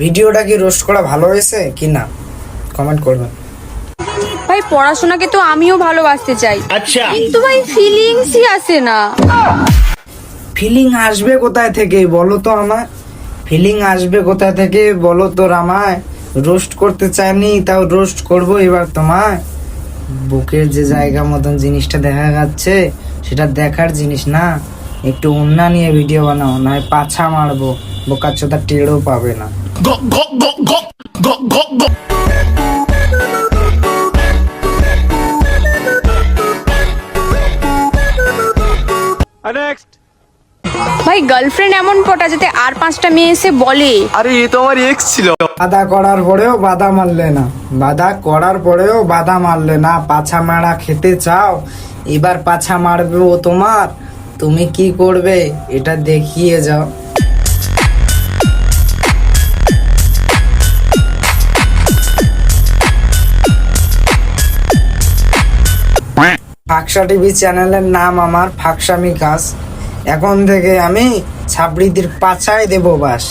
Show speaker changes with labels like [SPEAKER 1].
[SPEAKER 1] ভিডিওটা কি রোস্ট করা ভালো হয়েছে কি না কমেন্ট করবেন।
[SPEAKER 2] ভাই পড়াশোনাকে তো আমিও ভালোবাসতে চাই,
[SPEAKER 3] আচ্ছা
[SPEAKER 2] কিন্তু ভাই ফিলিংসই আসে না।
[SPEAKER 1] ফিলিং আসবে কোথায় থেকে বলো তো আমায়, ফিলিং আসবে কোথায় থেকে বলো তো আমায়। রোস্ট করতে চাইনি তাও রোস্ট করব এবার তোমায়। বুকের যে জায়গা মতন জিনিসটা দেখা যাচ্ছে সেটা দেখার জিনিস না, একটু ওন্না নিয়ে ভিডিও বানাও, নয় পাছা মারবো, বোকাচোদা টেরও পাবে না।
[SPEAKER 2] ভাই গার্লফ্রেন্ড এমন পটা যাতে আর 5টা মেয়ে এসে বলে
[SPEAKER 4] আরে এ তো আমার এক্স ছিল।
[SPEAKER 1] বাধা করার পরেও বাধা মারলে না, বাধা করার পরেও বাধা মারলে না। পাছা মারা খেতে চাও, এবার পাছা মারবে ও তোমার, তুমি কি করবে এটা দেখিয়ে যাও। ফাকসা টিভি চ্যানেলের নাম আমার ফাকসামি কাজ। এখন থেকে আমি ছাবড়িদের পাছায় দেবো বাস।